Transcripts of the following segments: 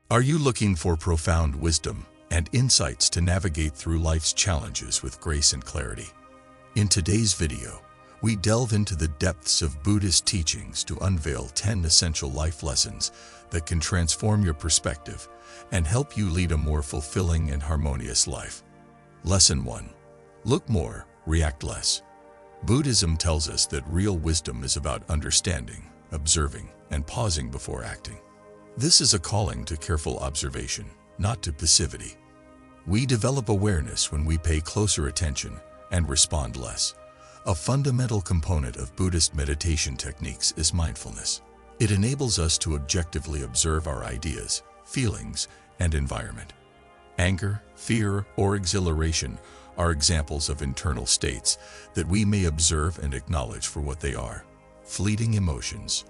Are you looking for profound wisdom and insights to navigate through life's challenges with grace and clarity? In today's video, we delve into the depths of Buddhist teachings to unveil 10 essential life lessons that can transform your perspective and help you lead a more fulfilling and harmonious life. Lesson 1. Look more, react less. Buddhism tells us that real wisdom is about understanding, observing, and pausing before acting. This is a calling to careful observation, not to passivity. We develop awareness when we pay closer attention and respond less. A fundamental component of Buddhist meditation techniques is mindfulness. It enables us to objectively observe our ideas, feelings, and environment. Anger, fear, or exhilaration are examples of internal states that we may observe and acknowledge for what they are: fleeting emotions.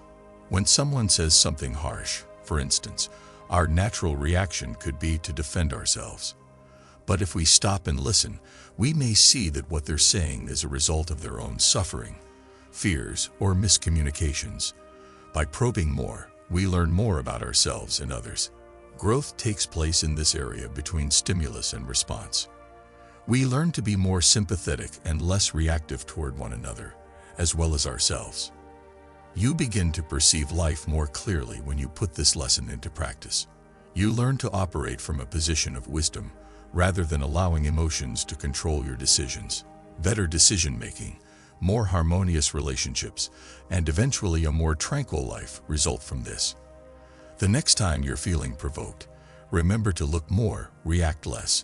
When someone says something harsh, for instance, our natural reaction could be to defend ourselves. But if we stop and listen, we may see that what they're saying is a result of their own suffering, fears, or miscommunications. By probing more, we learn more about ourselves and others. Growth takes place in this area between stimulus and response. We learn to be more sympathetic and less reactive toward one another, as well as ourselves. You begin to perceive life more clearly when you put this lesson into practice. You learn to operate from a position of wisdom, rather than allowing emotions to control your decisions. Better decision-making, more harmonious relationships, and eventually a more tranquil life result from this. The next time you're feeling provoked, remember to look more, react less.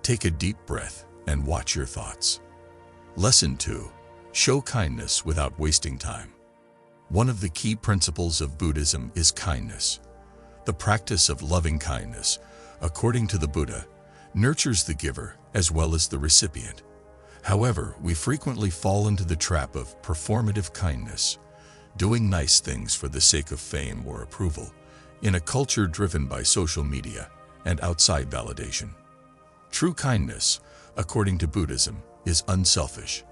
Take a deep breath and watch your thoughts. Lesson 2. Show kindness without wasting time. One of the key principles of Buddhism is kindness. The practice of loving kindness, according to the Buddha, nurtures the giver as well as the recipient. However, we frequently fall into the trap of performative kindness, doing nice things for the sake of fame or approval, in a culture driven by social media and outside validation. True kindness, according to Buddhism, is unselfish.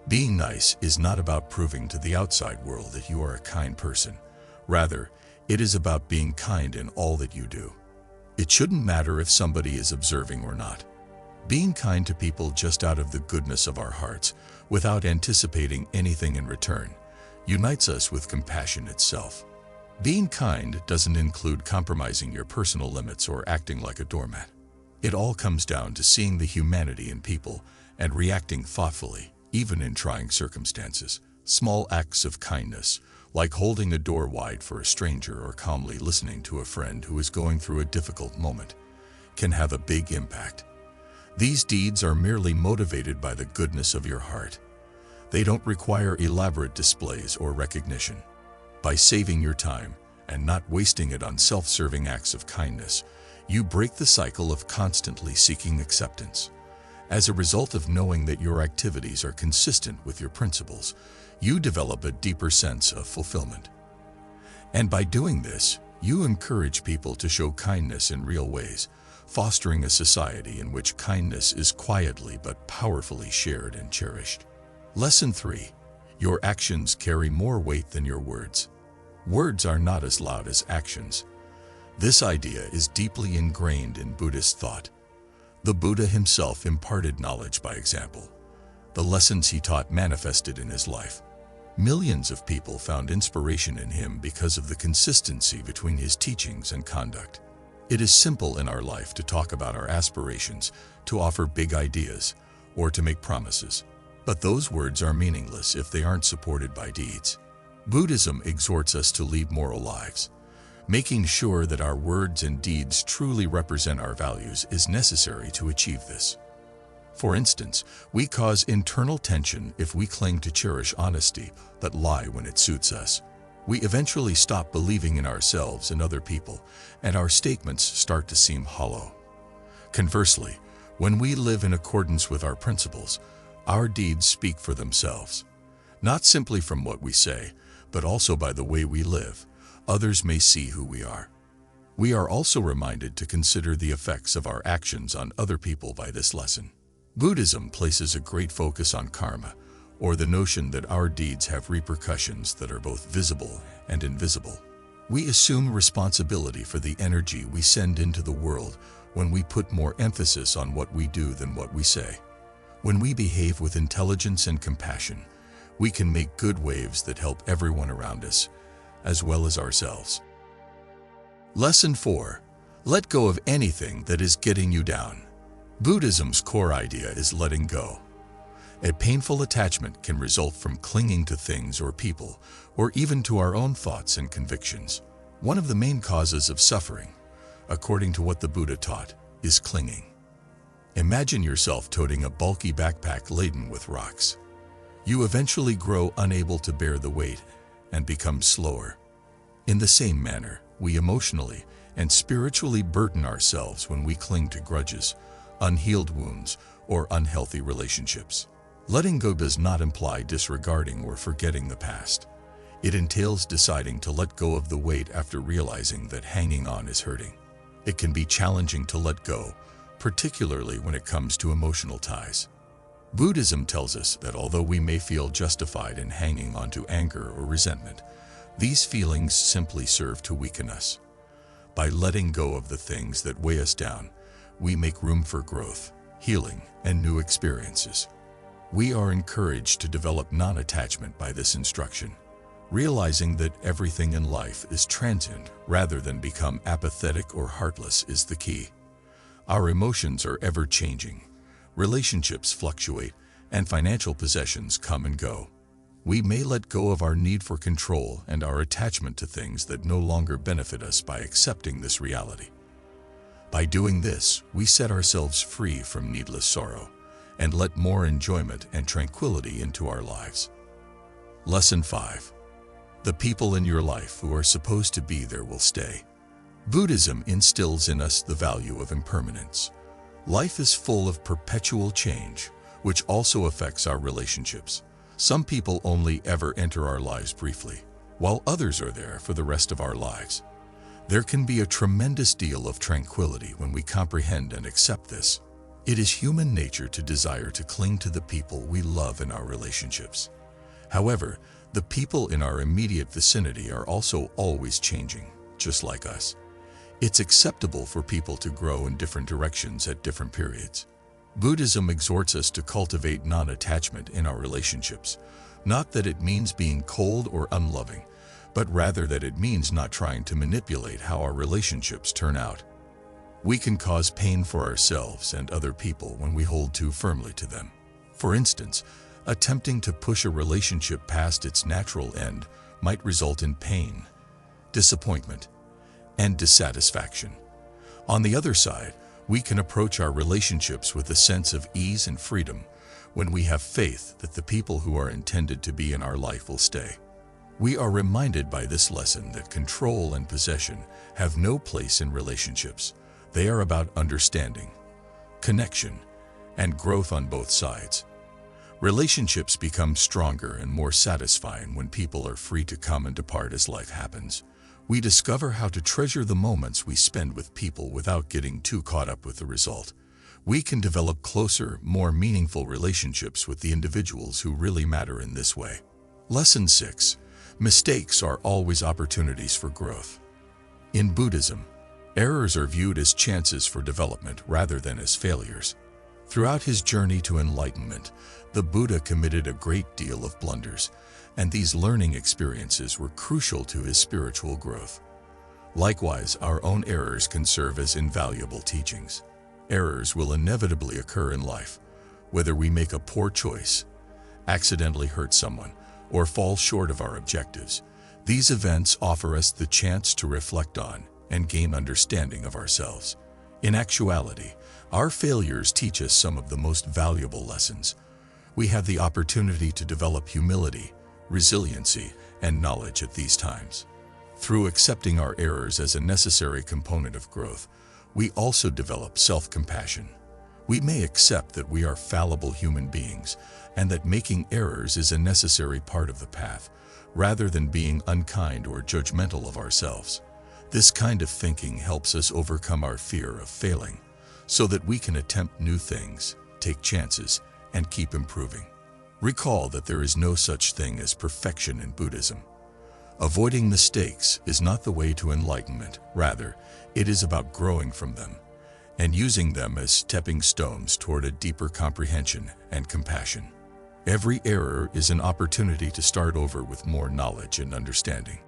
Being nice is not about proving to the outside world that you are a kind person. Rather, it is about being kind in all that you do. It shouldn't matter if somebody is observing or not. Being kind to people just out of the goodness of our hearts, without anticipating anything in return, unites us with compassion itself. Being kind doesn't include compromising your personal limits or acting like a doormat. It all comes down to seeing the humanity in people and reacting thoughtfully, even in trying circumstances. Small acts of kindness, like holding a door wide for a stranger or calmly listening to a friend who is going through a difficult moment, can have a big impact. These deeds are merely motivated by the goodness of your heart. They don't require elaborate displays or recognition. By saving your time and not wasting it on self-serving acts of kindness, you break the cycle of constantly seeking acceptance. As a result of knowing that your activities are consistent with your principles, you develop a deeper sense of fulfillment. And by doing this, you encourage people to show kindness in real ways, fostering a society in which kindness is quietly but powerfully shared and cherished. Lesson 3. Your actions carry more weight than your words. Words are not as loud as actions. This idea is deeply ingrained in Buddhist thought. The Buddha himself imparted knowledge by example. The lessons he taught manifested in his life. Millions of people found inspiration in him because of the consistency between his teachings and conduct. It is simple in our life to talk about our aspirations, to offer big ideas, or to make promises. But those words are meaningless if they aren't supported by deeds. Buddhism exhorts us to lead moral lives. Making sure that our words and deeds truly represent our values is necessary to achieve this. For instance, we cause internal tension if we cling to cherish honesty but lie when it suits us. We eventually stop believing in ourselves and other people, and our statements start to seem hollow. Conversely, when we live in accordance with our principles, our deeds speak for themselves. Not simply from what we say, but also by the way we live. Others may see who we are. We are also reminded to consider the effects of our actions on other people by this lesson. Buddhism places a great focus on karma, or the notion that our deeds have repercussions that are both visible and invisible. We assume responsibility for the energy we send into the world when we put more emphasis on what we do than what we say. When we behave with intelligence and compassion, we can make good waves that help everyone around us, as well as ourselves. Lesson 4. Let go of anything that is getting you down. Buddhism's core idea is letting go. A painful attachment can result from clinging to things or people, or even to our own thoughts and convictions. One of the main causes of suffering, according to what the Buddha taught, is clinging. Imagine yourself toting a bulky backpack laden with rocks. You eventually grow unable to bear the weight and become slower. In the same manner, we emotionally and spiritually burden ourselves when we cling to grudges, unhealed wounds, or unhealthy relationships. Letting go does not imply disregarding or forgetting the past. It entails deciding to let go of the weight after realizing that hanging on is hurting. It can be challenging to let go, particularly when it comes to emotional ties. Buddhism tells us that although we may feel justified in hanging on to anger or resentment, these feelings simply serve to weaken us. By letting go of the things that weigh us down, we make room for growth, healing, and new experiences. We are encouraged to develop non-attachment by this instruction, realizing that everything in life is transient rather than become apathetic or heartless is the key. Our emotions are ever-changing, relationships fluctuate, and financial possessions come and go. We may let go of our need for control and our attachment to things that no longer benefit us by accepting this reality. By doing this, we set ourselves free from needless sorrow and let more enjoyment and tranquility into our lives. Lesson 5. The people in your life who are supposed to be there will stay. Buddhism instills in us the value of impermanence. Life is full of perpetual change, which also affects our relationships. Some people only ever enter our lives briefly, while others are there for the rest of our lives. There can be a tremendous deal of tranquility when we comprehend and accept this. It is human nature to desire to cling to the people we love in our relationships. However, the people in our immediate vicinity are also always changing, just like us. It's acceptable for people to grow in different directions at different periods. Buddhism exhorts us to cultivate non-attachment in our relationships, not that it means being cold or unloving, but rather that it means not trying to manipulate how our relationships turn out. We can cause pain for ourselves and other people when we hold too firmly to them. For instance, attempting to push a relationship past its natural end might result in pain, disappointment, and dissatisfaction. On the other side, we can approach our relationships with a sense of ease and freedom when we have faith that the people who are intended to be in our life will stay. We are reminded by this lesson that control and possession have no place in relationships. They are about understanding, connection, and growth on both sides. Relationships become stronger and more satisfying when people are free to come and depart as life happens. We discover how to treasure the moments we spend with people without getting too caught up with the result. We can develop closer, more meaningful relationships with the individuals who really matter in this way. Lesson 6. Mistakes are always opportunities for growth. In Buddhism, errors are viewed as chances for development rather than as failures. Throughout his journey to enlightenment, the Buddha committed a great deal of blunders, and these learning experiences were crucial to his spiritual growth. Likewise, our own errors can serve as invaluable teachings. Errors will inevitably occur in life, whether we make a poor choice, accidentally hurt someone, or fall short of our objectives. These events offer us the chance to reflect on and gain understanding of ourselves. In actuality, our failures teach us some of the most valuable lessons. We have the opportunity to develop humility, resiliency, and knowledge at these times. Through accepting our errors as a necessary component of growth, we also develop self-compassion. We may accept that we are fallible human beings and that making errors is a necessary part of the path, rather than being unkind or judgmental of ourselves. This kind of thinking helps us overcome our fear of failing, so that we can attempt new things, take chances, and keep improving. Recall that there is no such thing as perfection in Buddhism. Avoiding mistakes is not the way to enlightenment. Rather, it is about growing from them and using them as stepping stones toward a deeper comprehension and compassion. Every error is an opportunity to start over with more knowledge and understanding.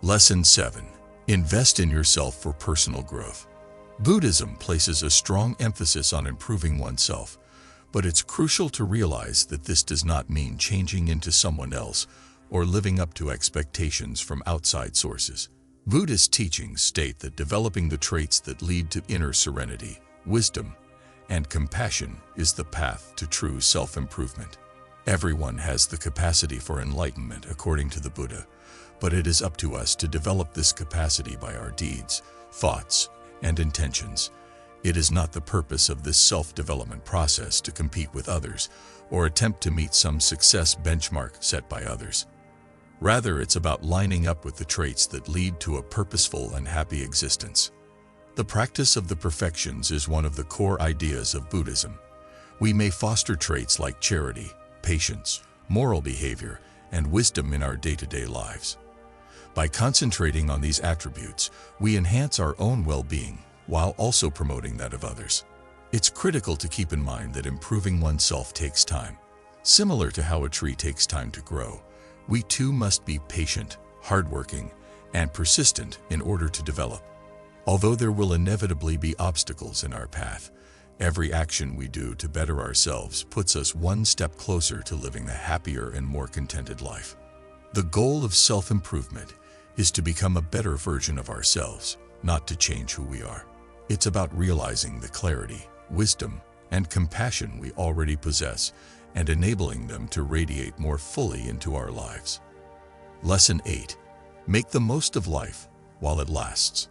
Lesson 7. Invest in yourself for personal growth. Buddhism places a strong emphasis on improving oneself, but it's crucial to realize that this does not mean changing into someone else or living up to expectations from outside sources. Buddhist teachings state that developing the traits that lead to inner serenity, wisdom, and compassion is the path to true self-improvement. Everyone has the capacity for enlightenment according to the Buddha, but it is up to us to develop this capacity by our deeds, thoughts, and intentions. It is not the purpose of this self-development process to compete with others or attempt to meet some success benchmark set by others. Rather, it's about lining up with the traits that lead to a purposeful and happy existence. The practice of the perfections is one of the core ideas of Buddhism. We may foster traits like charity, patience, moral behavior, and wisdom in our day-to-day lives. By concentrating on these attributes, we enhance our own well-being while also promoting that of others. It's critical to keep in mind that improving oneself takes time. Similar to how a tree takes time to grow, we too must be patient, hardworking, and persistent in order to develop. Although there will inevitably be obstacles in our path, every action we do to better ourselves puts us one step closer to living a happier and more contented life. The goal of self-improvement is to become a better version of ourselves, not to change who we are. It's about realizing the clarity, wisdom, and compassion we already possess and enabling them to radiate more fully into our lives. Lesson 8. Make the most of life while it lasts.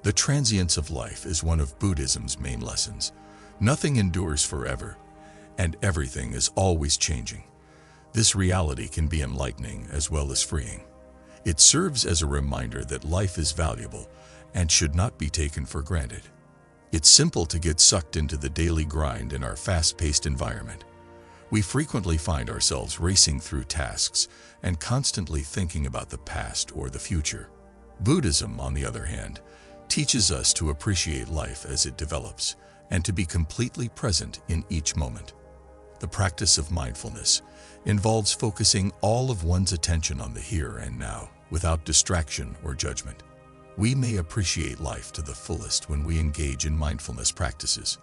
The transience of life is one of Buddhism's main lessons. Nothing endures forever, and everything is always changing. This reality can be enlightening as well as freeing. It serves as a reminder that life is valuable and should not be taken for granted. It's simple to get sucked into the daily grind in our fast-paced environment. We frequently find ourselves racing through tasks and constantly thinking about the past or the future. Buddhism, on the other hand, teaches us to appreciate life as it develops and to be completely present in each moment. The practice of mindfulness involves focusing all of one's attention on the here and now without distraction or judgment. We may appreciate life to the fullest when we engage in mindfulness practices.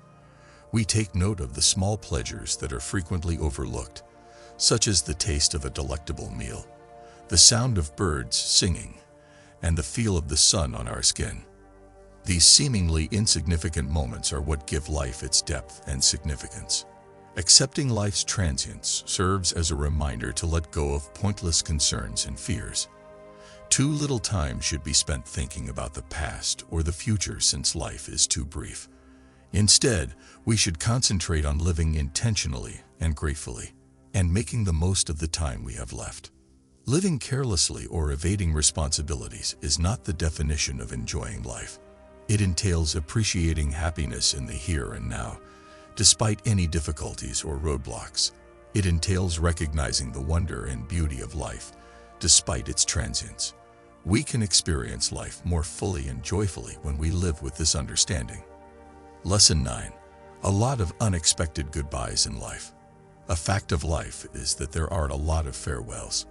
We take note of the small pleasures that are frequently overlooked, such as the taste of a delectable meal, the sound of birds singing, and the feel of the sun on our skin. These seemingly insignificant moments are what give life its depth and significance. Accepting life's transience serves as a reminder to let go of pointless concerns and fears. Too little time should be spent thinking about the past or the future since life is too brief. Instead, we should concentrate on living intentionally and gratefully, and making the most of the time we have left. Living carelessly or evading responsibilities is not the definition of enjoying life. It entails appreciating happiness in the here and now, despite any difficulties or roadblocks. It entails recognizing the wonder and beauty of life, despite its transience. We can experience life more fully and joyfully when we live with this understanding. Lesson 9. A lot of unexpected goodbyes in life. A fact of life is that there are a lot of farewells.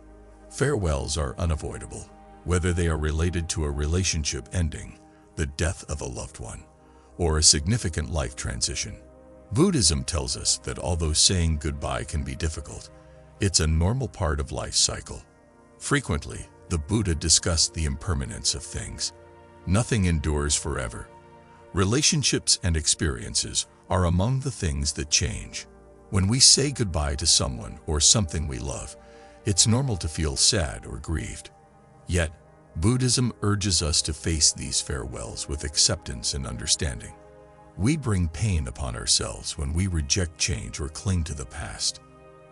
Farewells are unavoidable, whether they are related to a relationship ending, the death of a loved one, or a significant life transition. Buddhism tells us that although saying goodbye can be difficult, it's a normal part of life's cycle. Frequently, the Buddha discussed the impermanence of things. Nothing endures forever. Relationships and experiences are among the things that change. When we say goodbye to someone or something we love, it's normal to feel sad or grieved. Yet, Buddhism urges us to face these farewells with acceptance and understanding. We bring pain upon ourselves when we reject change or cling to the past.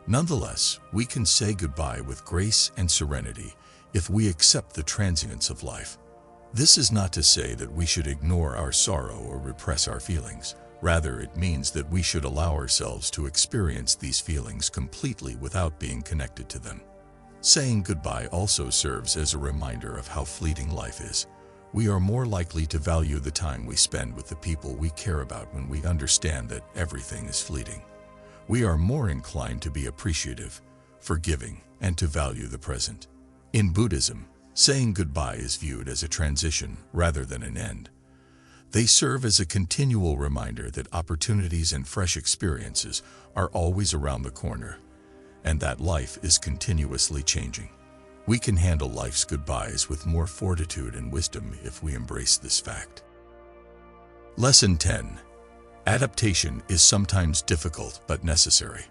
Nonetheless, we can say goodbye with grace and serenity if we accept the transience of life. This is not to say that we should ignore our sorrow or repress our feelings. Rather, it means that we should allow ourselves to experience these feelings completely without being connected to them. Saying goodbye also serves as a reminder of how fleeting life is. We are more likely to value the time we spend with the people we care about when we understand that everything is fleeting. We are more inclined to be appreciative, forgiving, and to value the present. In Buddhism, saying goodbye is viewed as a transition rather than an end. They serve as a continual reminder that opportunities and fresh experiences are always around the corner, and that life is continuously changing. We can handle life's goodbyes with more fortitude and wisdom if we embrace this fact. Lesson 10. Adaptation is sometimes difficult but necessary.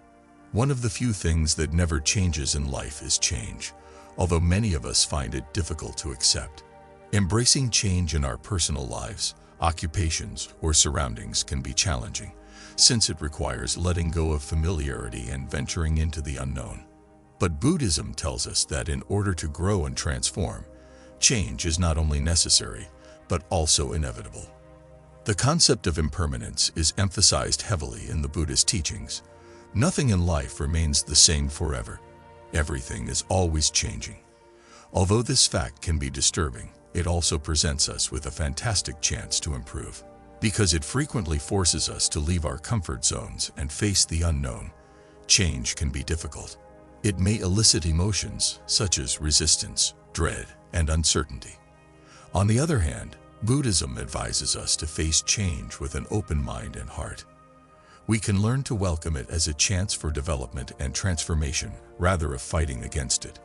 One of the few things that never changes in life is change, although many of us find it difficult to accept. Embracing change in our personal lives, occupations, or surroundings can be challenging, since it requires letting go of familiarity and venturing into the unknown. But Buddhism tells us that in order to grow and transform, change is not only necessary, but also inevitable. The concept of impermanence is emphasized heavily in the Buddhist teachings. Nothing in life remains the same forever. Everything is always changing. Although this fact can be disturbing, it also presents us with a fantastic chance to improve. Because it frequently forces us to leave our comfort zones and face the unknown, change can be difficult. It may elicit emotions such as resistance, dread, and uncertainty. On the other hand, Buddhism advises us to face change with an open mind and heart. We can learn to welcome it as a chance for development and transformation rather than fighting against it.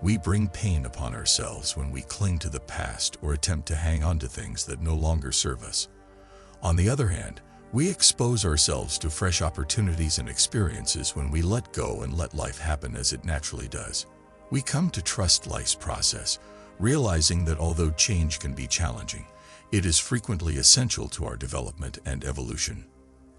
We bring pain upon ourselves when we cling to the past or attempt to hang on to things that no longer serve us. On the other hand, we expose ourselves to fresh opportunities and experiences when we let go and let life happen as it naturally does. We come to trust life's process, realizing that although change can be challenging, it is frequently essential to our development and evolution.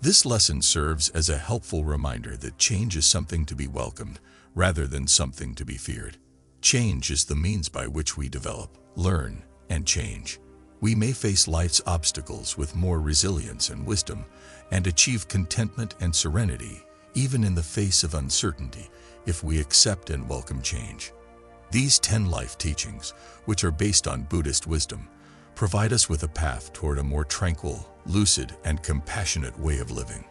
This lesson serves as a helpful reminder that change is something to be welcomed rather than something to be feared. Change is the means by which we develop, learn, and change. We may face life's obstacles with more resilience and wisdom and achieve contentment and serenity even in the face of uncertainty if we accept and welcome change. These 10 life teachings, which are based on Buddhist wisdom, provide us with a path toward a more tranquil, lucid, and compassionate way of living.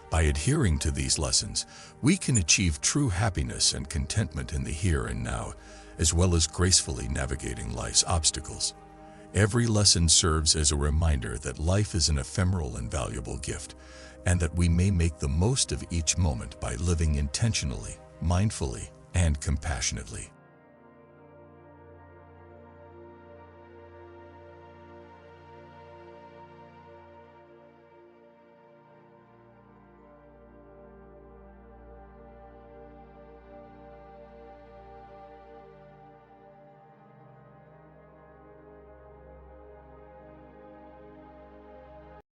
By adhering to these lessons, we can achieve true happiness and contentment in the here and now, as well as gracefully navigating life's obstacles. Every lesson serves as a reminder that life is an ephemeral and valuable gift, and that we may make the most of each moment by living intentionally, mindfully, and compassionately.